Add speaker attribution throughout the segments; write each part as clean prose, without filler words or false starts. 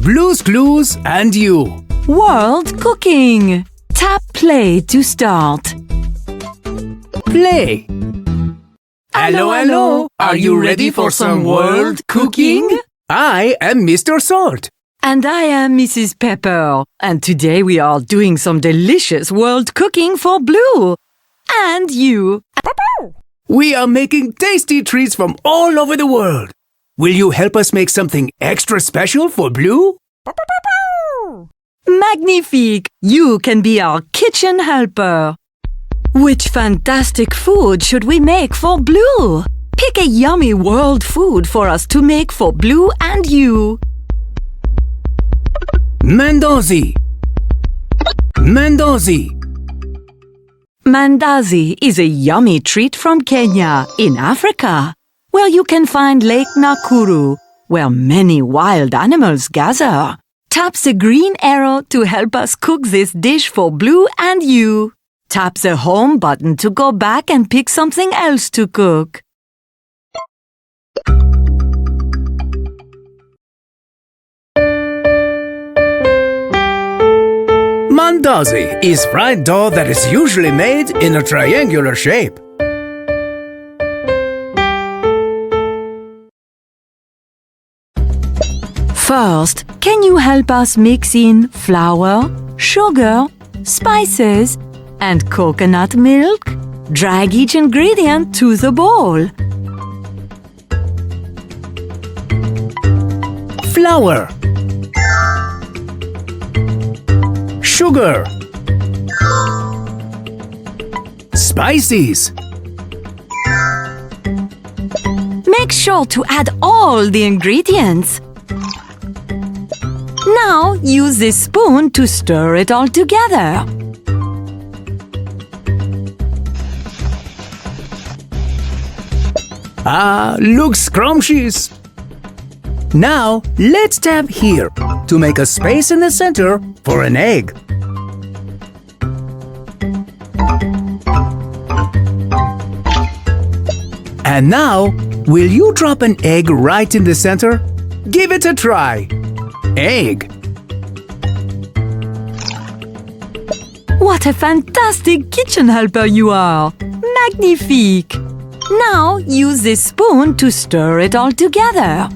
Speaker 1: Blue's Clues and You.
Speaker 2: World Cooking. Tap play to start.
Speaker 1: Play. Hello. Are you ready for some world cooking? I am Mr. Salt.
Speaker 2: And I am Mrs. Pepper. And today we are doing some delicious world cooking for Blue. And you.
Speaker 1: We are making tasty treats from all over the world. Will you help us make something extra special for Blue?
Speaker 2: Magnifique! You can be our kitchen helper. Which fantastic food should we make for Blue? Pick a yummy world food for us to make for Blue and you.
Speaker 1: Mandazi.
Speaker 2: Mandazi is a yummy treat from Kenya in Africa, where you can find Lake Nakuru, where many wild animals gather. Tap the green arrow to help us cook this dish for Blue and you. Tap the home button to go back and pick something else to cook.
Speaker 1: Mandazi is fried dough that is usually made in a triangular shape.
Speaker 2: First, can you help us mix in flour, sugar, spices, and coconut milk? Drag each ingredient to the bowl.
Speaker 1: Flour, sugar, spices.
Speaker 2: Make sure to add all the ingredients. Now use this spoon to stir it all together.
Speaker 1: Looks scrumptious. Now let's tap here to make a space in the center for an egg. And now, will you drop an egg right in the center? Give it a try. Egg.
Speaker 2: What a fantastic kitchen helper you are! Magnifique! Now use this spoon to stir it all together.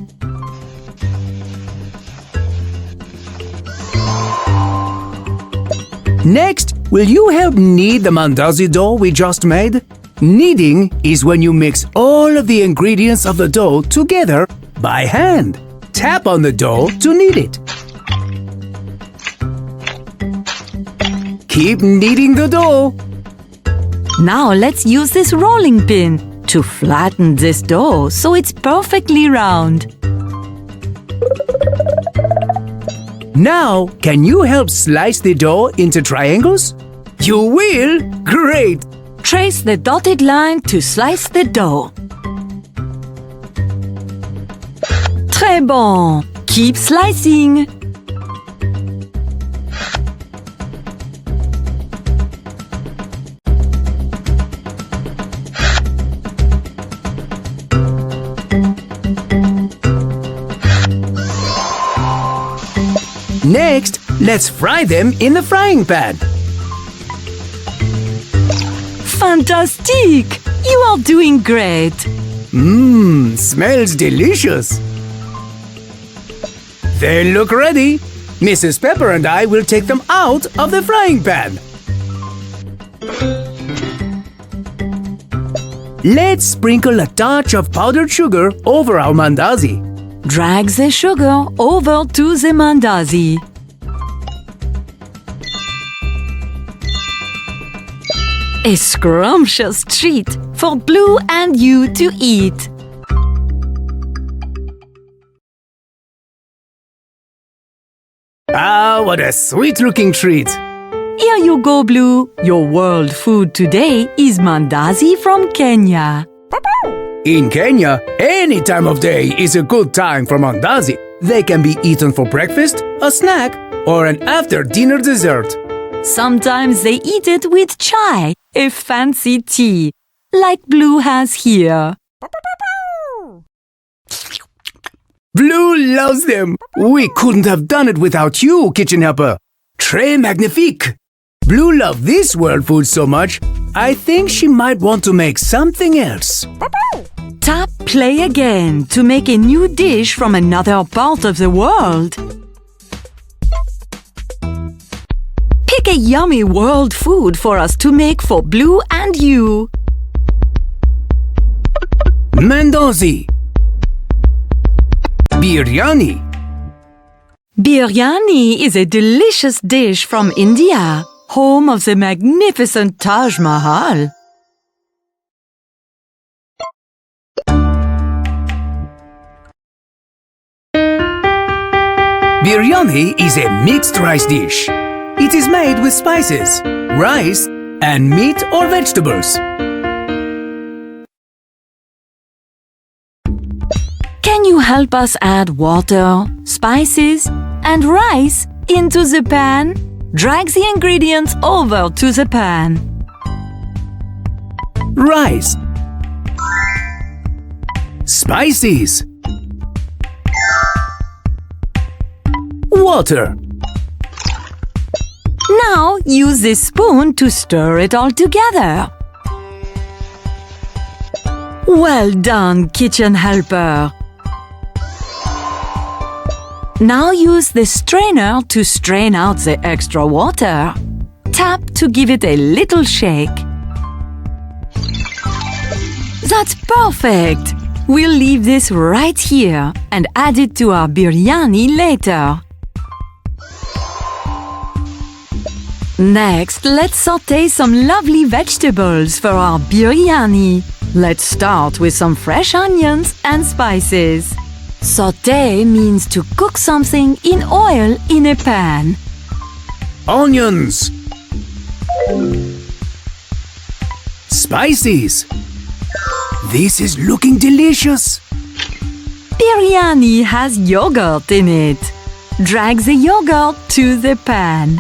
Speaker 1: Next, will you help knead the mandazi dough we just made? Kneading is when you mix all of the ingredients of the dough together by hand. Tap on the dough to knead it. Keep kneading the dough.
Speaker 2: Now let's use this rolling pin to flatten this dough so it's perfectly round.
Speaker 1: Now, can you help slice the dough into triangles? You will? Great!
Speaker 2: Trace the dotted line to slice the dough. Très bon! Keep slicing.
Speaker 1: Next, let's fry them in the frying pan.
Speaker 2: Fantastic! You are doing great.
Speaker 1: Smells delicious. They look ready. Mrs. Pepper and I will take them out of the frying pan. Let's sprinkle a touch of powdered sugar over our mandazi.
Speaker 2: Drag the sugar over to the mandazi. A scrumptious treat for Blue and you to eat.
Speaker 1: What a sweet-looking treat!
Speaker 2: Here you go, Blue. Your world food today is mandazi from Kenya.
Speaker 1: In Kenya, any time of day is a good time for mandazi. They can be eaten for breakfast, a snack, or an after-dinner dessert.
Speaker 2: Sometimes they eat it with chai, a fancy tea, like Blue has here.
Speaker 1: Blue loves them. We couldn't have done it without you, kitchen helper. Très magnifique. Blue loved this world food so much, I think she might want to make something else.
Speaker 2: Tap play again to make a new dish from another part of the world. Pick a yummy world food for us to make for Blue and you.
Speaker 1: Mandozi. Biryani.
Speaker 2: Biryani is a delicious dish from India, home of the magnificent Taj Mahal.
Speaker 1: Biryani is a mixed rice dish. It is made with spices, rice, and meat or vegetables.
Speaker 2: Can you help us add water, spices, and rice into the pan? Drag the ingredients over to the pan.
Speaker 1: Rice. Spices. Water.
Speaker 2: Now use this spoon to stir it all together. Well done, kitchen helper! Now use the strainer to strain out the extra water. Tap to give it a little shake. That's perfect! We'll leave this right here and add it to our biryani later. Next, let's sauté some lovely vegetables for our biryani. Let's start with some fresh onions and spices. Sauté means to cook something in oil in a pan.
Speaker 1: Onions. Spices. This is looking delicious.
Speaker 2: Biryani has yogurt in it. Drag the yogurt to the pan.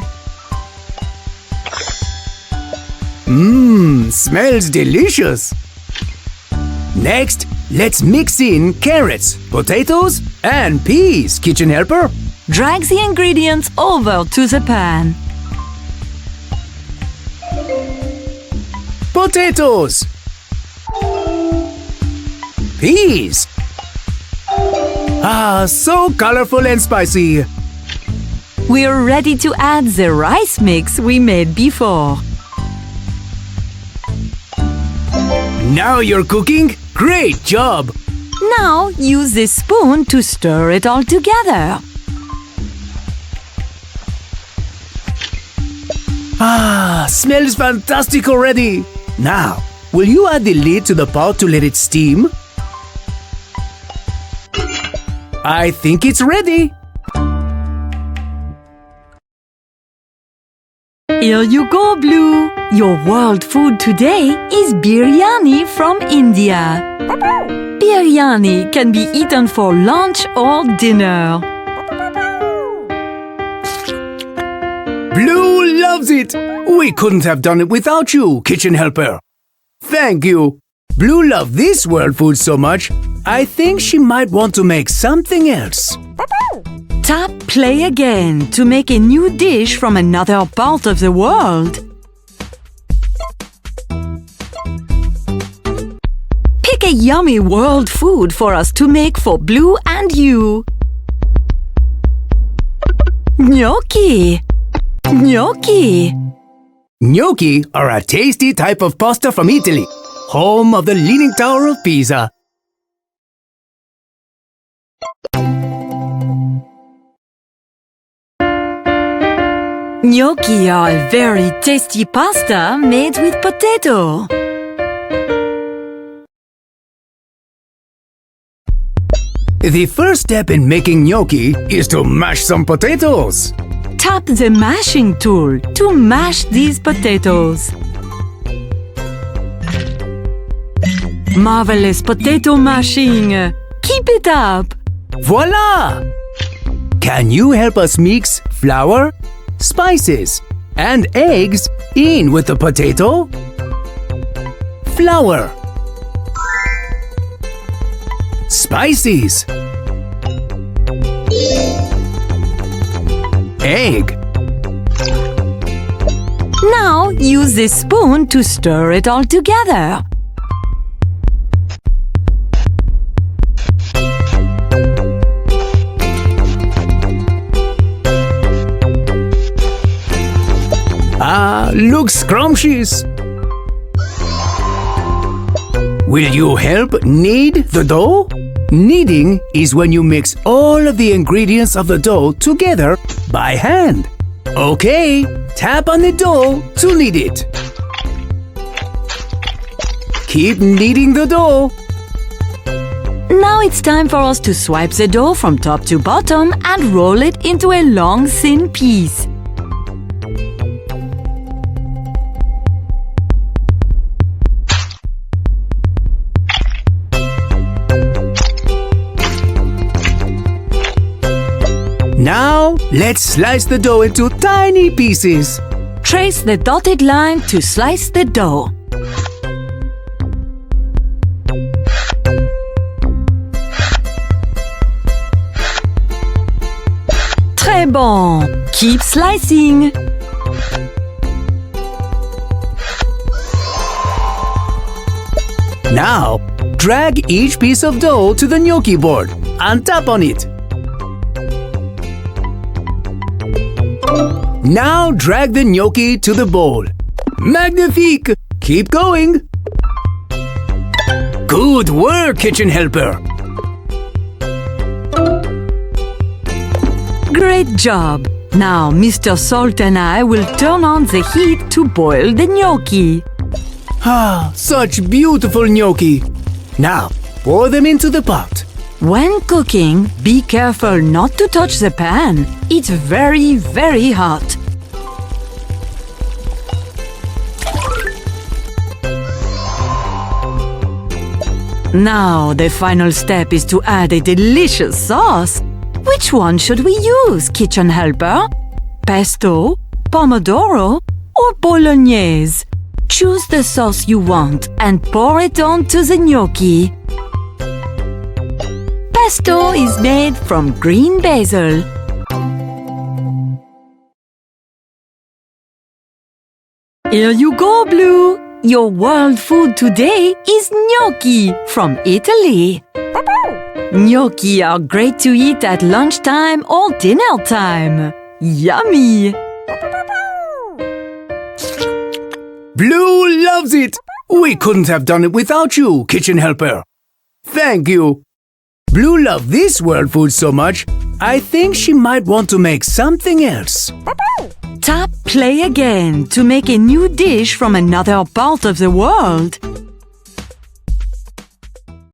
Speaker 1: Smells delicious. Next, let's mix in carrots, potatoes, and peas, kitchen helper.
Speaker 2: Drag the ingredients over to the pan.
Speaker 1: Potatoes. Peas. So colorful and spicy.
Speaker 2: We're ready to add the rice mix we made before.
Speaker 1: Now you're cooking? Great job!
Speaker 2: Now use this spoon to stir it all together.
Speaker 1: Smells fantastic already! Now, will you add the lid to the pot to let it steam? I think it's ready!
Speaker 2: Here you go, Blue! Your world food today is biryani from India. Biryani can be eaten for lunch or dinner.
Speaker 1: Blue loves it! We couldn't have done it without you, kitchen helper. Thank you. Blue loved this world food so much, I think she might want to make something else.
Speaker 2: Tap play again to make a new dish from another part of the world. Pick a yummy world food for us to make for Blue and you. Gnocchi. Gnocchi.
Speaker 1: Gnocchi are a tasty type of pasta from Italy, home of the Leaning Tower of Pisa.
Speaker 2: Gnocchi are a very tasty pasta made with potato.
Speaker 1: The first step in making gnocchi is to mash some potatoes.
Speaker 2: Tap the mashing tool to mash these potatoes. Marvelous potato mashing! Keep it up!
Speaker 1: Voila! Can you help us mix flour, spices, and eggs in with the potato? Flour, spices, egg.
Speaker 2: Now use the spoon to stir it all together.
Speaker 1: Looks scrumptious. Will you help knead the dough? Kneading is when you mix all of the ingredients of the dough together by hand. Okay, tap on the dough to knead it. Keep kneading the dough.
Speaker 2: Now it's time for us to swipe the dough from top to bottom and roll it into a long, thin piece.
Speaker 1: Now, let's slice the dough into tiny pieces.
Speaker 2: Trace the dotted line to slice the dough. Très bon! Keep slicing.
Speaker 1: Now, drag each piece of dough to the gnocchi board and tap on it. Now drag the gnocchi to the bowl. Magnifique! Keep going! Good work, kitchen helper!
Speaker 2: Great job! Now Mr. Salt and I will turn on the heat to boil the gnocchi.
Speaker 1: Ah, such beautiful gnocchi! Now, pour them into the pot.
Speaker 2: When cooking, be careful not to touch the pan. It's very, very hot. Now the final step is to add a delicious sauce. Which one should we use, kitchen helper? Pesto, pomodoro, or bolognese? Choose the sauce you want and pour it onto the gnocchi. Pesto is made from green basil. Here you go, Blue! Your world food today is gnocchi from Italy. Gnocchi are great to eat at lunchtime or dinner time. Yummy!
Speaker 1: Blue loves it! We couldn't have done it without you, kitchen helper. Thank you. Blue loved this world food so much, I think she might want to make something else.
Speaker 2: Tap play again to make a new dish from another part of the world.